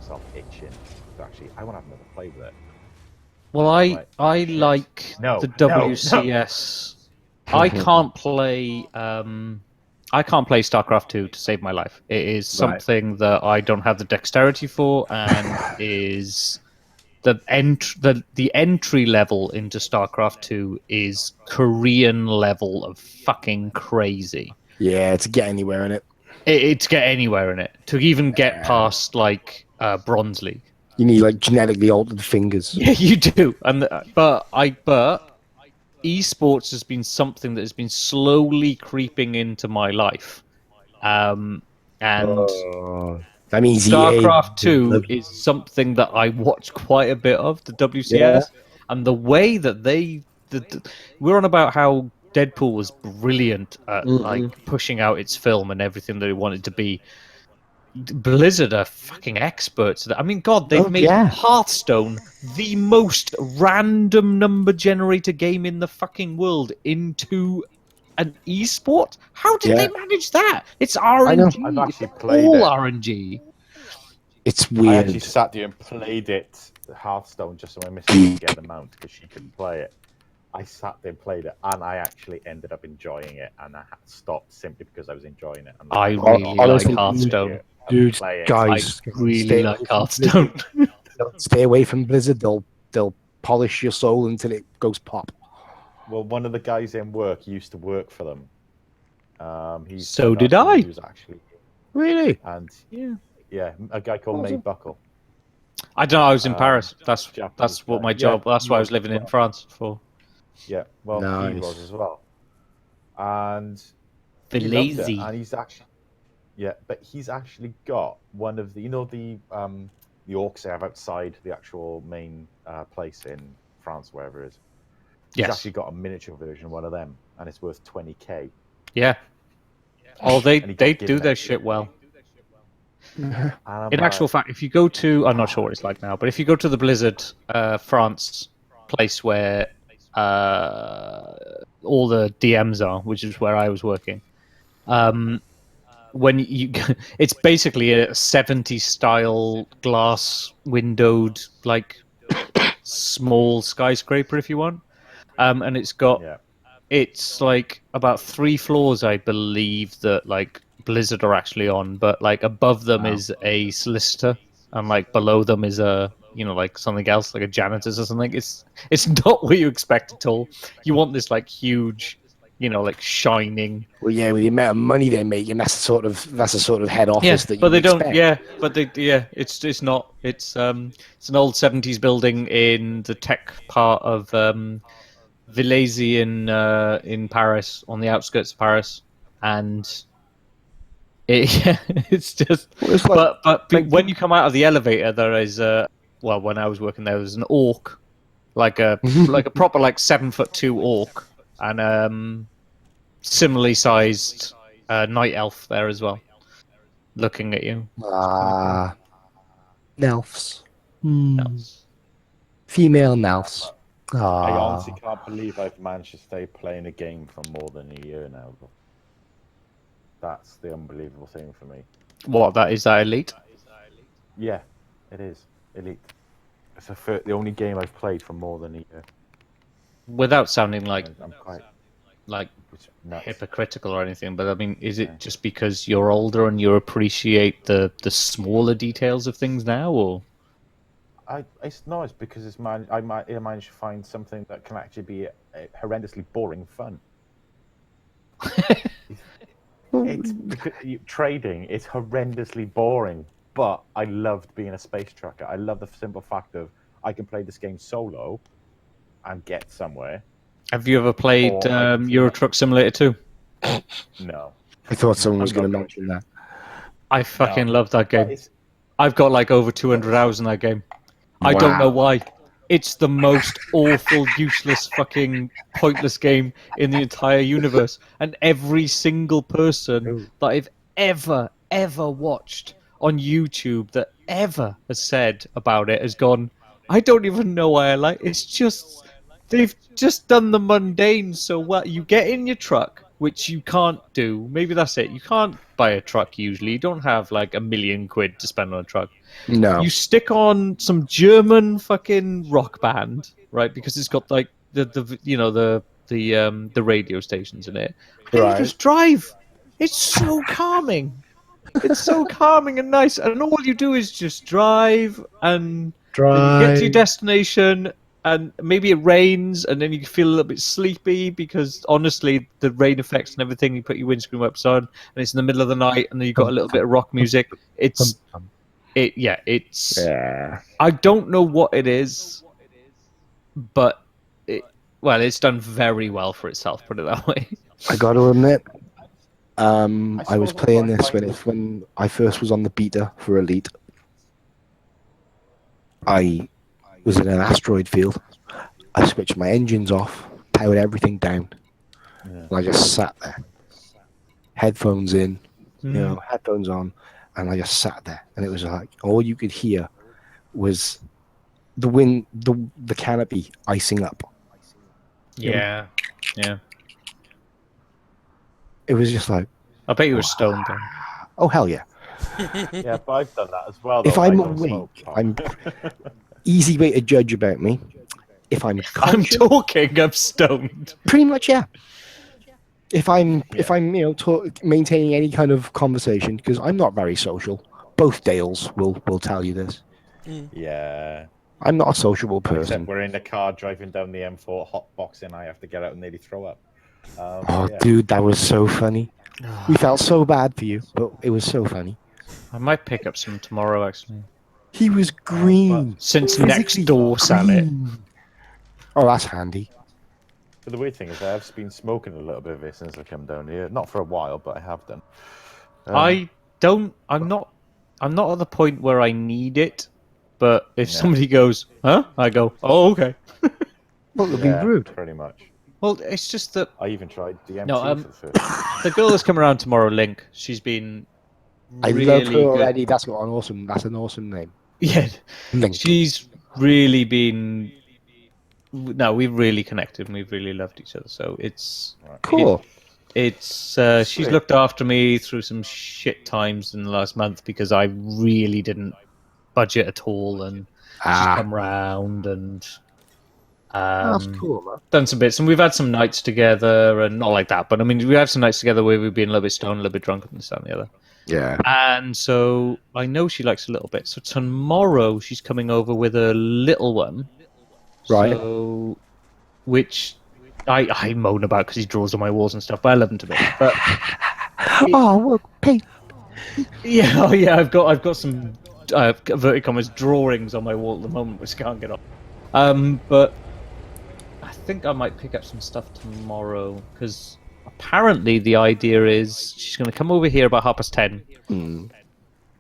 myself itching to actually. I want to have another play with it. Well, Like, I shit. like No, the no, no. WCS. I can't play. I can't play StarCraft 2 to save my life. It is Right. something that I don't have the dexterity for, and is the entry level into StarCraft 2 is Korean level of fucking crazy. Yeah, to get anywhere in it. To get anywhere in it, to even get past like Bronze League. You need like genetically altered fingers. Yeah, you do. But esports has been something that has been slowly creeping into my life. And That means StarCraft 2 EA. is something that I watch quite a bit of, the Yeah. WCS, and the way that we're on about how Deadpool was brilliant at like pushing out its film and everything that it wanted to be. Blizzard are fucking experts at that. I mean, God, they've made Hearthstone the most random number generator game in the fucking world into an esport. How did they manage that? It's RNG. I've actually It's played all it. RNG. It's I weird. actually sat there and played it, Hearthstone, just so my missus could get the mount because she couldn't play it. I sat there and played it, and I actually ended up enjoying it, and I had stopped simply because I was enjoying it. And I really honestly, like Hearthstone. Dude, guys, I really like Hearthstone. Stay away from Blizzard. They'll polish your soul until it goes pop. Well, one of the guys in work used to work for them. So did I. He was actually Really? And yeah, a guy called Nate Buckle. I don't know. I was in Paris. That's what my job. Yeah, that's why I was living in France for. Yeah, well, Nice. he was as well, and The he loved it, lazy. and he's actually but he's actually got one of the the orcs they have outside the actual main place in France, wherever it is. He's actually got a miniature version of one of them, and it's worth 20k. Yeah. Oh, they do their shit well. In actual fact, if you go to, I'm not sure what it's like now, but if you go to the Blizzard France place where all the DMs are, which is where I was working, when you, it's basically a 70s style glass windowed like small skyscraper, if you want, and it's got. Yeah. It's like about 3 floors, I believe, that like Blizzard are actually on, but like above them is a solicitor, and like below them is a like something else, like a janitor's or something. It's not what you expect at all. You want this like huge, like shining. Well, yeah, with the amount of money they're making, that's the sort of head office that you but they don't. expect. Yeah, but it's not. It's an old 70s building in the tech part of Villézy in Paris, on the outskirts of Paris, and it's just. But when you come out of the elevator, there is when I was working there was an orc, like a proper like 7'2" orc, and similarly sized night elf there as well, looking at you. Nelfs. Female Nelfs. I honestly can't believe I've managed to stay playing a game for more than a year now. That's the unbelievable thing for me. What, is that Elite? Yeah, it is. Elite. It's the only game I've played for more than a year. Without sounding like I'm quite hypocritical or anything, but I mean, is it just because you're older and you appreciate the smaller details of things now, or? It's because I managed to find something that can actually be horrendously boring fun. It's because trading is horrendously boring, but I loved being a space trucker. I love the simple fact of I can play this game solo and get somewhere. Have you ever played Euro Truck Simulator 2? No. I thought someone was going to mention that. I fucking love that game. I've got like over 200 hours in that game. I don't know why. It's the most awful, useless, fucking pointless game in the entire universe. And every single person that I've ever watched on YouTube that ever has said about it has gone, I don't even know why I like it. It's just, they've just done the mundane so well. You get in your truck, which you can't do. Maybe that's it. You can't buy a truck usually. You don't have like £1 million to spend on a truck. No. You stick on some German fucking rock band, right? Because it's got like the radio stations in it. And you just drive. It's so calming. It's so calming and nice, and all you do is just drive, and then you get to your destination, and maybe it rains, and then you feel a little bit sleepy because honestly, the rain effects and everything. You put your windscreen wipers on, and it's in the middle of the night, and then you've got a little bit of rock music. It's. I don't know what it is, but it's done very well for itself. Put it that way. I got to admit. I was playing this when I first was on the beta for Elite. I was in an asteroid field. I switched my engines off, powered everything down, and I just sat there, headphones in, headphones on, and I just sat there. And it was like all you could hear was the wind, the canopy icing up. Yeah. It was just like... I bet you were stoned then. Oh, hell yeah. Yeah, but I've done that as well. Though. If I'm awake, I'm... Easy way to judge about me. If I'm conscious... I'm talking, I'm stoned. Pretty much, yeah. If I'm maintaining any kind of conversation, because I'm not very social. Both Dales will tell you this. Yeah. I'm not a sociable person. Except we're in the car driving down the M4 hotboxing. I have to get out and nearly throw up. Dude, that was so funny. We felt so bad for you, but it was so funny. I might pick up some tomorrow, actually. He was green. Since next door sell it. Oh, that's handy. But the weird thing is I've been smoking a little bit of it since I come down here. Not for a while, but I have done. I'm not at the point where I need it, but if somebody goes, huh? I go, oh, okay. Well, it'll be rude. Pretty much. Well, it's just that... I even tried DMT for the first time. The girl that's coming around tomorrow, Link, she's been I really love her good. already. That's an awesome name. Yeah. Link. She's really been... No, we've really connected and we've really loved each other, so it's... Cool. She's looked after me through some shit times in the last month because I really didn't budget at all, and she's come round and... That's cool, man. Done some bits, and we've had some nights together, and not like that, but I mean, we have some nights together where we've been a little bit stoned, a little bit drunk, and this, that, and the other. Yeah. And so I know she likes a little bit. So tomorrow she's coming over with a little one, right? So, which I moan about because he draws on my walls and stuff, but I love him to bits. But well, Pete. Yeah, I've got some inverted commas drawings on my wall at the moment which I can't get off. But I think I might pick up some stuff tomorrow because apparently the idea is she's going to come over here about 10:30,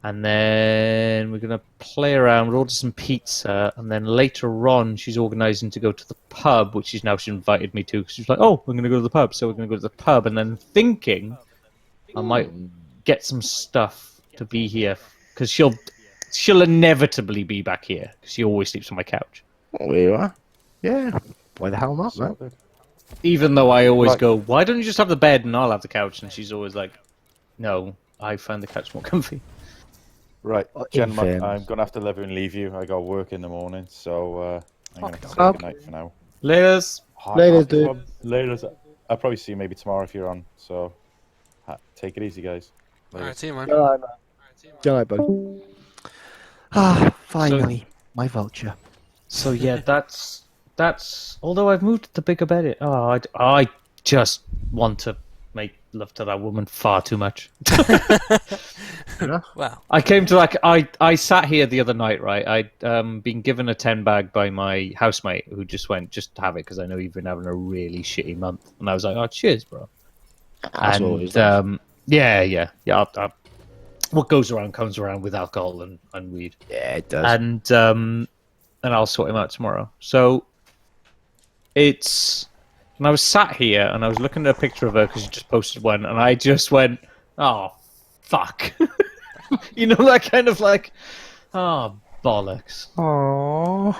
and then we're going to play around, we'll order some pizza, and then later on she's organising to go to the pub, which she's invited me to because she's like, oh, we're going to go to the pub, so we're going to go to the pub, and then thinking I might get some stuff to be here because she'll inevitably be back here because she always sleeps on my couch. Oh, there you are. Yeah. Why the hell not, man? Even though I always go, why don't you just have the bed and I'll have the couch? And she's always like, no, I find the couch more comfy. Right, gentlemen, I'm going to have to leave you. I got work in the morning, so I'm going to say goodnight for now. Laters. Laters, dude. Laters. I'll probably see you maybe tomorrow if you're on, so take it easy, guys. Alright, see you, man. Good night, buddy. Finally, my vulture. So yeah, that's. Although I've moved to the bigger bed. I just want to make love to that woman far too much. Wow. I came to I sat here the other night, right? I'd been given a 10 bag by my housemate who just went, just have it because I know you've been having a really shitty month, and I was like, oh, cheers, bro. That's and yeah. What goes around comes around with alcohol and weed. Yeah, it does. And I'll sort him out tomorrow. So and I was sat here and I was looking at a picture of her because she just posted one, and I just went, oh, fuck. You know, that kind of like, oh, bollocks. Aww.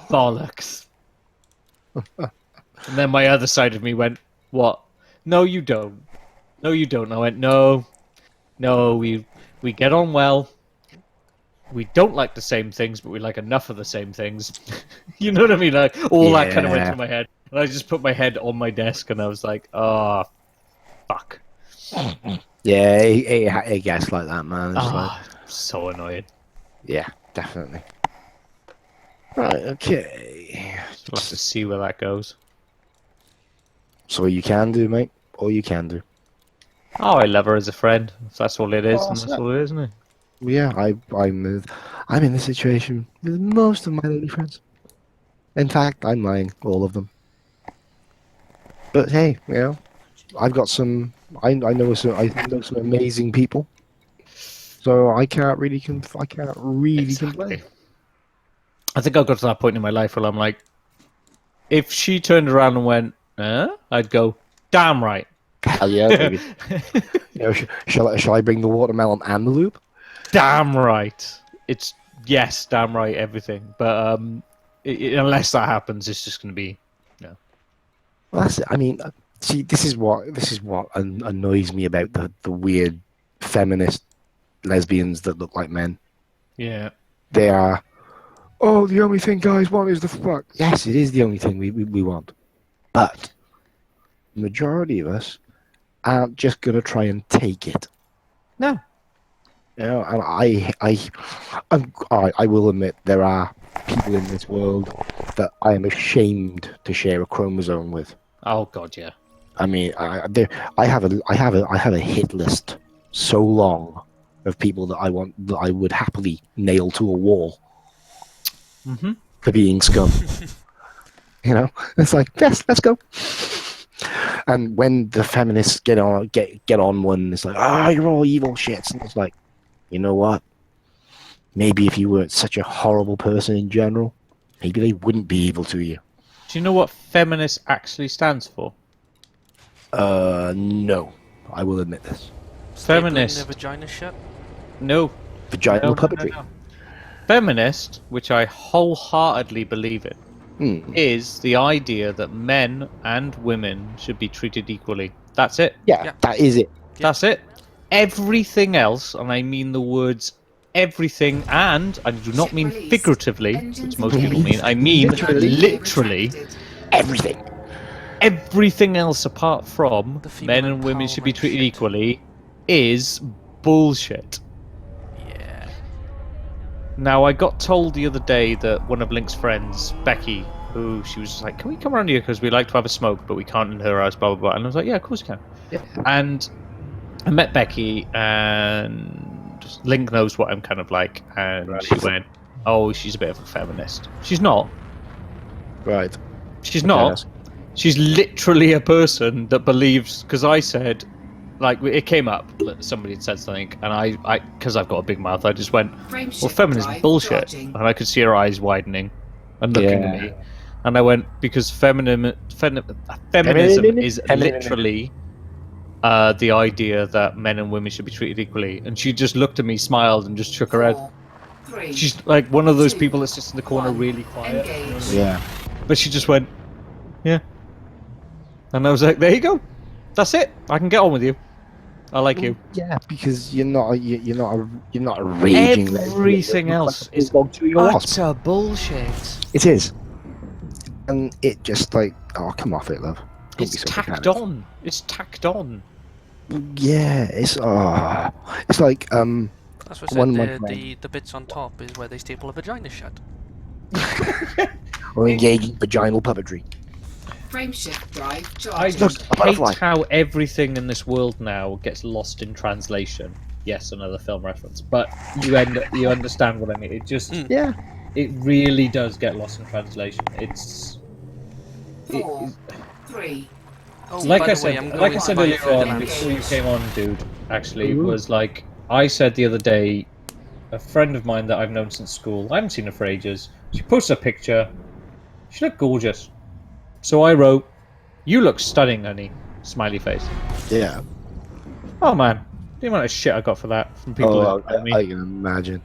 Bollocks. And then my other side of me went, what? No, you don't. No, you don't. And I went, no. No, we get on well. We don't like the same things, but we like enough of the same things. You know what I mean? Like all that kind of went through my head, and I just put my head on my desk, and I was like, "Oh, fuck." Yeah, it gets like that, man. It's like, so annoying. yeah, definitely. Right, okay. So we'll have to see where that goes. So you can do, mate. All you can do. Oh, I love her as a friend. If that's all it is, then that's all it is, isn't it? Yeah, I'm in this situation with most of my lady friends. In fact, I'm lying, all of them. But hey, you know, I've got some. I know some amazing people. So I can't really complain. I think I got to that point in my life where I'm like, if she turned around and went, I'd go, damn right. Hell yeah, baby. You know, shall I bring the watermelon and the lube? Damn right. It's yes, damn right, everything. But unless that happens, it's just going to be no. Well, that's it. I mean, see, this is what annoys me about the weird feminist lesbians that look like men. Yeah. They are. Oh, the only thing guys want is the fuck. Yes, it is the only thing we want. But the majority of us aren't just gonna try and take it. No. You know, and I will admit there are people in this world that I am ashamed to share a chromosome with. Oh God, yeah. I mean, I have a hit list so long of people that I would happily nail to a wall for being scum. You know, it's like yes, let's go. And when the feminists get on one, it's like, you're all evil shits, and it's like, you know what? Maybe if you weren't such a horrible person in general, maybe they wouldn't be evil to you. Do you know what feminist actually stands for? No. I will admit this. Feminist. Their vagina shut? No. Vaginal puppetry. No. Feminist, which I wholeheartedly believe in, is the idea that men and women should be treated equally. That's it. Yeah, that is it. That's it. Everything else, and I mean the words everything, and I do not mean figuratively, which most people mean, I mean literally everything. Everything else apart from men and women should be treated equally is bullshit. Yeah. Now, I got told the other day that one of Link's friends, Becky, who she was like, can we come around here because we like to have a smoke, but we can't in her house, blah, blah, blah. And I was like, yeah, of course you can. Yeah. And I met Becky, and Link knows what I'm kind of like, and she went, oh, she's a bit of a feminist. She's not. Right. She's not. She's literally a person that believes, because I said, like, it came up, somebody had said something, and I because I've got a big mouth, I just went, well, feminism is bullshit. And I could see her eyes widening and looking at me. And I went, because feminism is literally the idea that men and women should be treated equally. And she just looked at me, smiled, and just shook her head. She's like one of those people that sits in the corner really quiet. Yeah. But she just went, yeah. And I was like, there you go. That's it. I can get on with you. I like you. Yeah, because you're not a raging. Everything else is utter bullshit. It is, and it just like, oh, come off it, love. Don't it's tacked on. It's tacked on. Yeah, it's like That's what I said. The bits on top is where they staple a vagina shut. Or engaging vaginal puppetry. Frameshift drive I just hate how everything in this world now gets lost in translation. Yes, another film reference, but you understand what I mean. It just it really does get lost in translation. It's 4, 3. Like I said earlier on before you came on, dude. Actually, was like I said the other day. A friend of mine that I've known since school. I haven't seen her for ages. She posted a picture. She looked gorgeous. So I wrote, "You look stunning, honey." Smiley face. Yeah. Oh man, the amount of shit I got for that from people. I can imagine.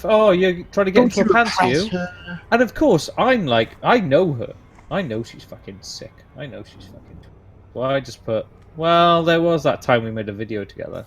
Oh, you're trying to get into her pants, you? And of course, I'm like, I know her. I know she's fucking sick. I know she's fucking. Well, I just put. Well, there was that time we made a video together.